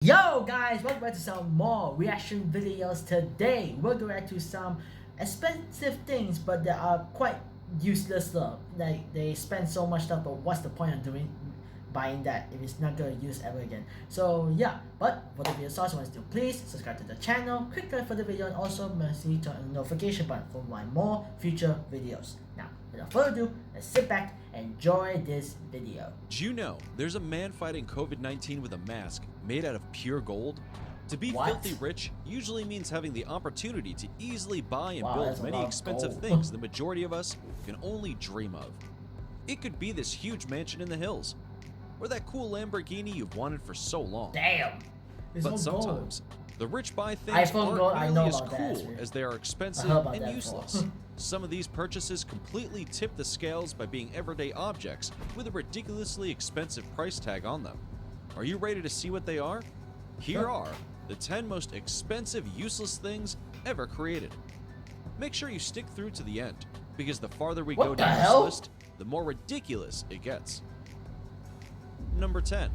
Yo guys, welcome back to some more reaction videos. Today we're going to react to some expensive things, but they are quite useless stuff. Like they spend so much stuff, but what's the point of buying that if it's not going to use ever again? So yeah, but for the video starts, I want to please subscribe to the channel, click like for the video, and also must turn on the notification button for my more future videos. Now, without further ado, let's sit back and enjoy this video. Did you know there's a man fighting COVID-19 with a mask made out of pure gold? To be filthy rich usually means having the opportunity to easily buy and build many expensive things the majority of us can only dream of. It could be this huge mansion in the hills, or that cool Lamborghini you've wanted for so long. Damn! But sometimes, the rich buy things aren't nearly as cool as they are expensive and useless. Some of these purchases completely tip the scales by being everyday objects with a ridiculously expensive price tag on them. Are you ready to see what they are? Here are the 10 most expensive useless things ever created. Make sure you stick through to the end, because the farther we go down this list, the more ridiculous it gets. Number 10.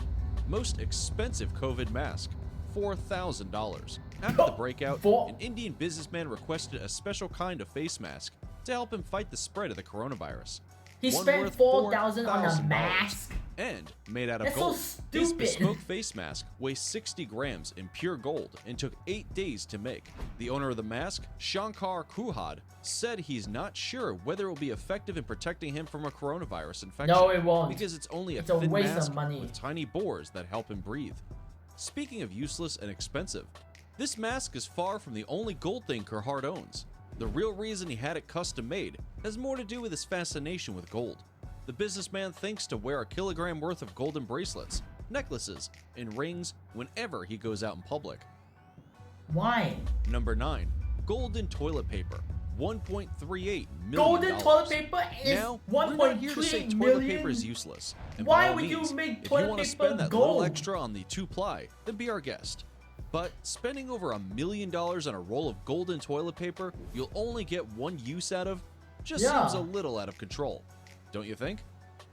Most expensive COVID mask. $4,000. After the breakout, an Indian businessman requested a special kind of face mask to help him fight the spread of the coronavirus. He spent $4,000 on a mask? And made out of gold. This bespoke face mask weighs 60 grams in pure gold and took 8 days to make. The owner of the mask, Shankar Kuhad, said he's not sure whether it will be effective in protecting him from a coronavirus infection. No, it won't. Because it's only a thin mask with tiny pores that help him breathe. Speaking of useless and expensive, this mask is far from the only gold thing Kurhad owns. The real reason he had it custom made has more to do with his fascination with gold. The businessman thinks to wear a kilogram worth of golden bracelets, necklaces, and rings whenever he goes out in public. Why? Number 9. Golden toilet paper. $1.38 million. Golden toilet paper is now, we're not here to say toilet paper is useless. And why would means, you make if toilet you want to paper spend that gold? little extra on the 2-ply, then be our guest. But spending over $1 million on a roll of golden toilet paper you'll only get one use out of just seems a little out of control. Don't you think?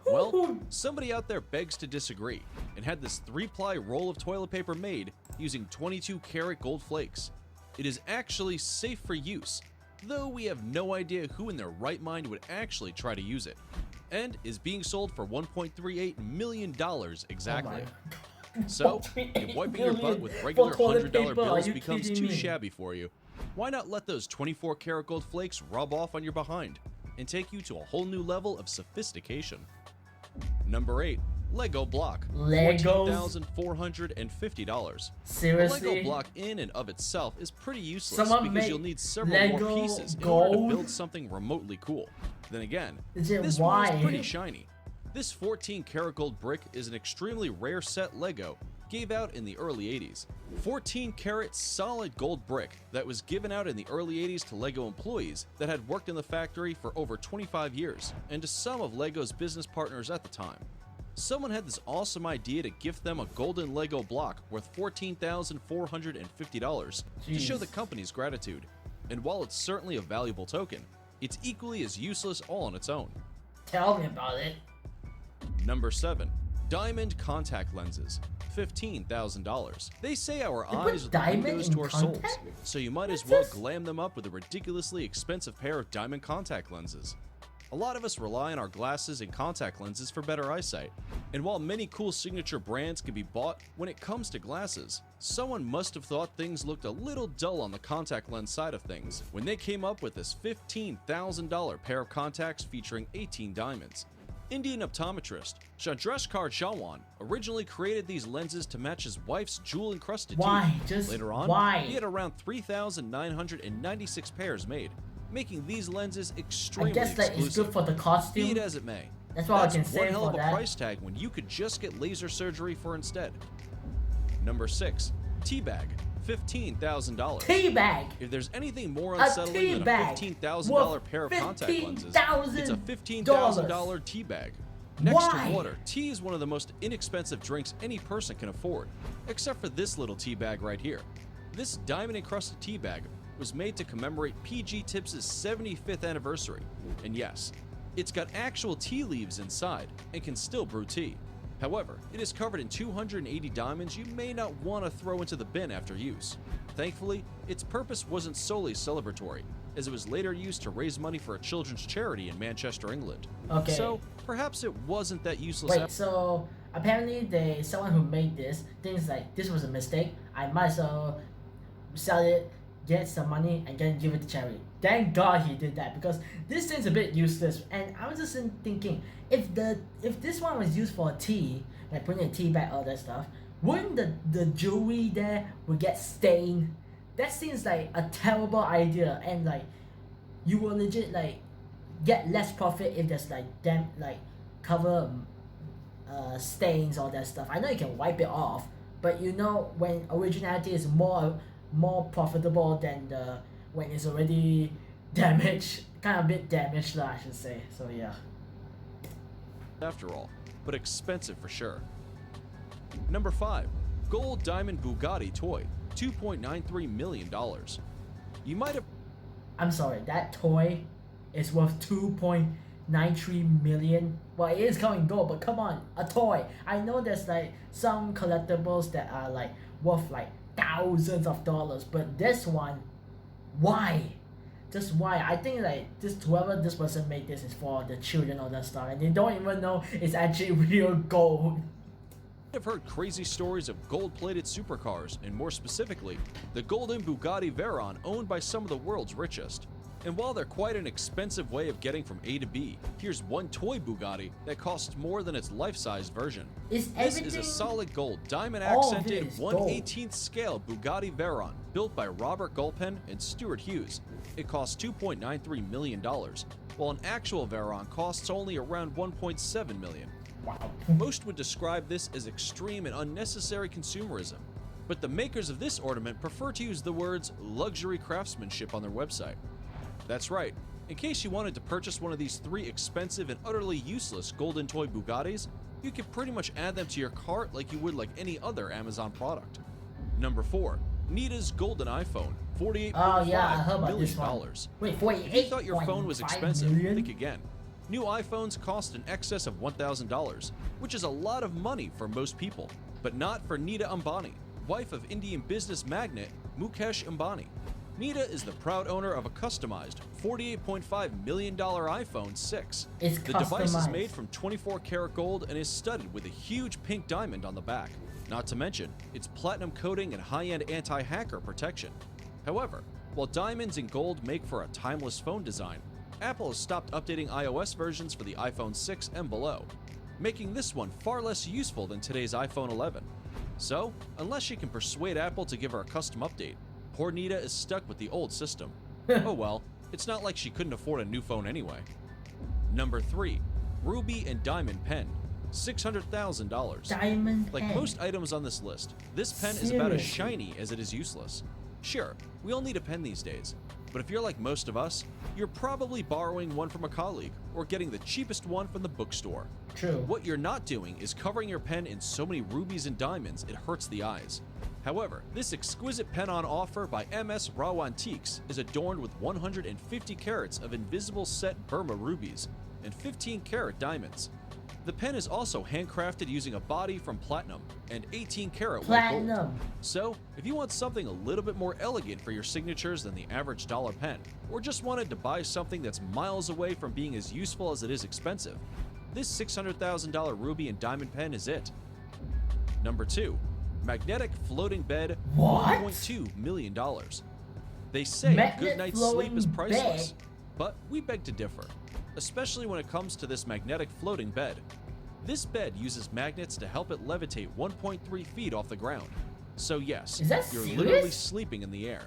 Well, somebody out there begs to disagree and had this 3-ply roll of toilet paper made using 22-karat gold flakes. It is actually safe for use, though we have no idea who in their right mind would actually try to use it, and is being sold for $1.38 million exactly. So, if wiping your butt with regular $100 bills becomes too shabby for you, why not let those 24-karat gold flakes rub off on your behind and take you to a whole new level of sophistication? Number 8. Lego block. $14,450. Seriously? A Lego block in and of itself is pretty useless because you'll need several more pieces in order to build something remotely cool. Then again, this one is pretty shiny. This 14-karat gold brick is an extremely rare set Lego gave out in the early 80s. 14-karat solid gold brick that was given out in the early 80s to Lego employees that had worked in the factory for over 25 years and to some of Lego's business partners at the time. Someone had this awesome idea to gift them a golden Lego block worth $14,450 to show the company's gratitude. And while it's certainly a valuable token, it's equally as useless all on its own. Tell me about it. Number 7. Diamond contact lenses. $15,000. They say our eyes are the windows to our souls, so you might as well glam them up with a ridiculously expensive pair of diamond contact lenses. A lot of us rely on our glasses and contact lenses for better eyesight, and while many cool signature brands can be bought when it comes to glasses, someone must have thought things looked a little dull on the contact lens side of things when they came up with this $15,000 pair of contacts featuring 18 diamonds. Indian optometrist Chandreshkar Chauhan originally created these lenses to match his wife's jewel-encrusted teeth. Later on, he had around 3,996 pairs made, making these lenses extremely exclusive. That is good for the costume. Be it as it may. That's all I can say one hell of for a that. price tag when you could just get laser surgery for instead. Number 6. Teabag. $15,000. Teabag. If there's anything more unsettling than a $15,000 pair of contact lenses, it's a $15,000 tea bag. Next to water, tea is one of the most inexpensive drinks any person can afford, except for this little tea bag right here. This diamond-encrusted tea bag was made to commemorate PG Tips' 75th anniversary, and yes, it's got actual tea leaves inside and can still brew tea. However, it is covered in 280 diamonds you may not want to throw into the bin after use. Thankfully, its purpose wasn't solely celebratory, as it was later used to raise money for a children's charity in Manchester, England. Okay. So, perhaps it wasn't that useless. Wait, so apparently someone who made this thinks like this was a mistake. I might as well sell it, get some money, and then give it to charity. Thank God he did that, because this thing's a bit useless. And I was just thinking, if this one was used for a tea, like putting a tea bag, all that stuff, wouldn't the jewelry there would get stained? That seems like a terrible idea, and like you will legit like get less profit if there's like cover stains, all that stuff. I know you can wipe it off, but you know when originality is more profitable than when it's already damaged, kind of a bit damaged I should say. So yeah. After all, but expensive for sure. Number 5. Gold Diamond Bugatti Toy, $2.93 million. You might have... I'm sorry, that toy is worth 2.93 million. Well, it is coming gold, but come on, a toy. I know there's like some collectibles that are like worth like thousands of dollars, but this one, why? Just why? I think like whoever this person made this is for the children or that stuff, and they don't even know it's actually real gold. I've heard crazy stories of gold-plated supercars, and more specifically, the golden Bugatti Veyron owned by some of the world's richest. And while they're quite an expensive way of getting from A to B, here's one toy Bugatti that costs more than its life-size version. This is a solid gold, diamond-accented 1/18th scale Bugatti Veyron, built by Robert Gulpen and Stuart Hughes. It costs $2.93 million, while an actual Veyron costs only around $1.7 million. Wow. Most would describe this as extreme and unnecessary consumerism, but the makers of this ornament prefer to use the words luxury craftsmanship on their website. That's right, in case you wanted to purchase one of these 3 expensive and utterly useless golden toy Bugattis, you could pretty much add them to your cart like you would like any other Amazon product. Number 4. Nita's Golden iPhone, $48.5 million. Wait, if you thought your phone was expensive, think again. New iPhones cost in excess of $1,000, which is a lot of money for most people, but not for Nita Ambani, wife of Indian business magnate Mukesh Ambani. Nita is the proud owner of a customized $48.5 million iPhone 6. The device is made from 24-karat gold and is studded with a huge pink diamond on the back, not to mention its platinum coating and high-end anti-hacker protection. However, while diamonds and gold make for a timeless phone design, Apple has stopped updating iOS versions for the iPhone 6 and below, making this one far less useful than today's iPhone 11. So, unless she can persuade Apple to give her a custom update, poor Nita is stuck with the old system. Oh well, it's not like she couldn't afford a new phone anyway. Number 3. Ruby and Diamond Pen, $600,000. Diamond Like pen. most items on this list, this pen is about as shiny as it is useless. Sure, we all need a pen these days, but if you're like most of us, you're probably borrowing one from a colleague or getting the cheapest one from the bookstore. True. What you're not doing is covering your pen in so many rubies and diamonds it hurts the eyes. However, this exquisite pen on offer by MS Rao Antiques is adorned with 150 carats of invisible set Burma rubies and 15-karat diamonds. The pen is also handcrafted using a body from platinum and 18-karat white gold. So, if you want something a little bit more elegant for your signatures than the average dollar pen, or just wanted to buy something that's miles away from being as useful as it is expensive, this $600,000 ruby and diamond pen is it. Number 2. Magnetic Floating Bed, $1.2 million. They say good night's sleep is priceless, but we beg to differ, especially when it comes to this magnetic floating bed. This bed uses magnets to help it levitate 1.3 feet off the ground. So yes, you're literally sleeping in the air.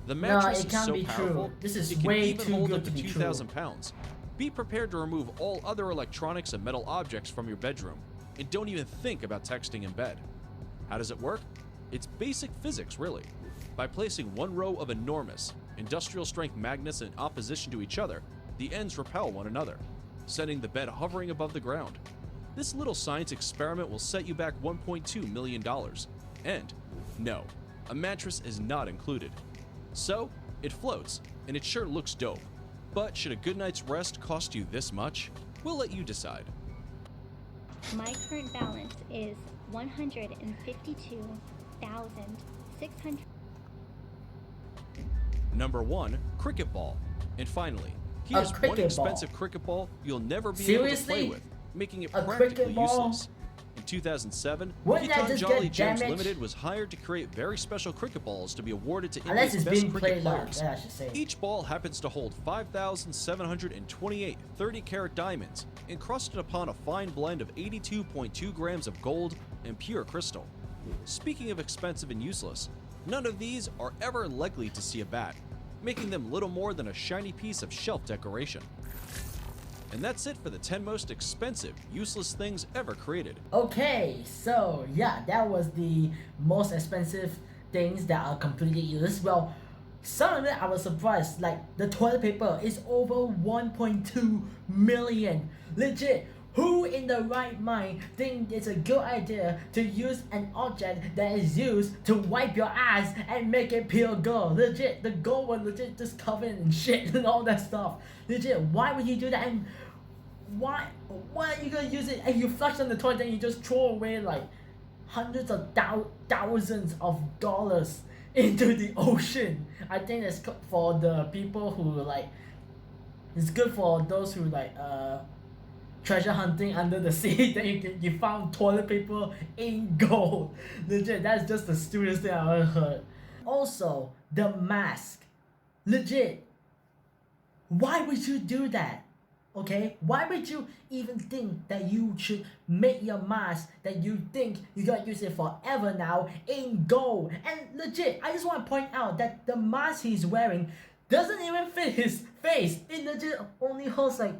The mattress is so powerful, it can even hold up to 2,000 pounds. Be prepared to remove all other electronics and metal objects from your bedroom, and don't even think about texting in bed. How does it work? It's basic physics, really. By placing one row of enormous, industrial-strength magnets in opposition to each other, the ends repel one another, sending the bed hovering above the ground. This little science experiment will set you back $1.2 million. And, no, a mattress is not included. So, it floats, and it sure looks dope. But should a good night's rest cost you this much? We'll let you decide. My current balance is 152,600. Number 1, cricket ball. And finally, A here's one cricket expensive ball. cricket ball you'll never be able to play Seriously? with, making it A practically cricket ball? useless. In 2007, Wouldn't that Yukon just Jolly get Gems damaged? Limited was hired to create very special cricket balls to be awarded to Unless India's it's best being cricket played live, players. yeah, I should say. Each ball happens to hold 5,728 30-carat diamonds encrusted upon a fine blend of 82.2 grams of gold and pure crystal. Speaking of expensive and useless, none of these are ever likely to see a bat, making them little more than a shiny piece of shelf decoration. And that's it for the 10 most expensive, useless things ever created. Okay, so yeah, that was the most expensive things that are completely useless. Well, some of it I was surprised, like the toilet paper is over 1.2 million. Legit, who in the right mind think it's a good idea to use an object that is used to wipe your ass and make it pure gold? Legit, the gold was legit just covered in shit and all that stuff. Legit, why would you do that? And why are you gonna use it? And you flush on the toilet and you just throw away like hundreds of thousands of dollars into the ocean. I think that's for the people who like, it's good for those who like treasure hunting under the sea. Then you found toilet paper in gold. Legit, that's just the stupidest thing I ever heard. Also, the mask. Legit, why would you do that? Okay, why would you even think that you should make your mask that you think you're gonna use it forever now in gold? And legit, I just want to point out that the mask he's wearing doesn't even fit his face. It legit only holds like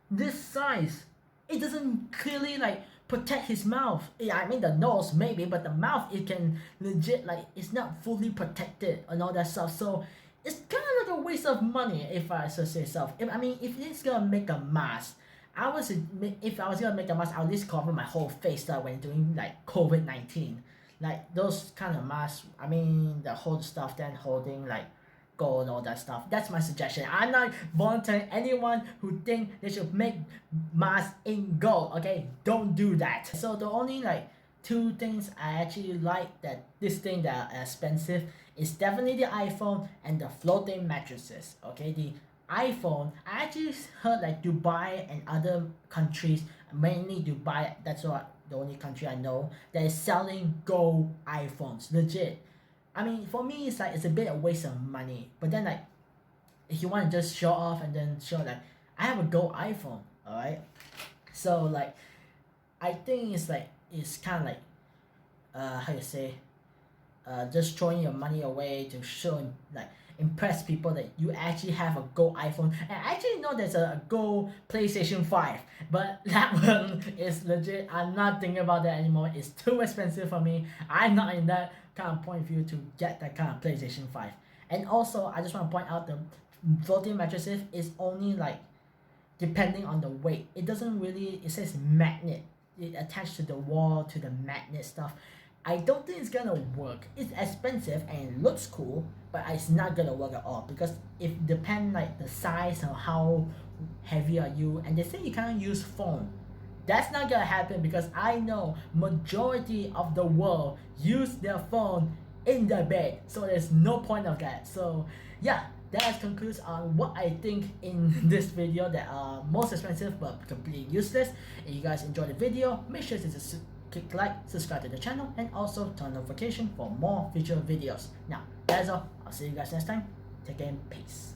this size. It doesn't clearly like protect his mouth. Yeah, I mean the nose maybe, but the mouth it can legit like it's not fully protected and all that stuff. So it's kind of like a waste of money if I should say so. If it's gonna make a mask, if I was gonna make a mask, I'll at least cover my whole face when doing like COVID-19. Like those kind of masks, I mean the whole stuff then holding like gold and all that stuff. That's my suggestion. I'm not volunteering anyone who think they should make masks in gold. Okay, don't do that. So the only like two things I actually like that this thing that are expensive is definitely the iPhone and the floating mattresses. Okay, the iPhone, I actually heard like Dubai and other countries, mainly Dubai, that's what the only country I know that is selling gold iPhones. Legit. I mean, for me, it's like it's a bit of waste of money. But then like, if you want to just show off and then show like, I have a gold iPhone, alright? So like, I think it's like, it's kind of like, how you say, just throwing your money away to show like impress people that you actually have a gold iPhone. And I actually know there's a gold PlayStation 5, but that one is legit. I'm not thinking about that anymore. It's too expensive for me. I'm not in that kind of point of view to get that kind of PlayStation 5. And also, I just want to point out the floating mattresses is only like depending on the weight. It doesn't really, it says magnet. It attached to the wall to the magnet stuff. I don't think it's gonna work. It's expensive and it looks cool, but it's not gonna work at all because it depends like the size or how heavy are you, and they say you can't use phone. That's not gonna happen because I know majority of the world use their phone in their bed, so there's no point of that. So yeah, that concludes on what I think in this video that are most expensive but completely useless. If you guys enjoyed the video, make sure to click like, subscribe to the channel, and also turn notification for more future videos. Now, that's all. I'll see you guys next time. Take care and peace.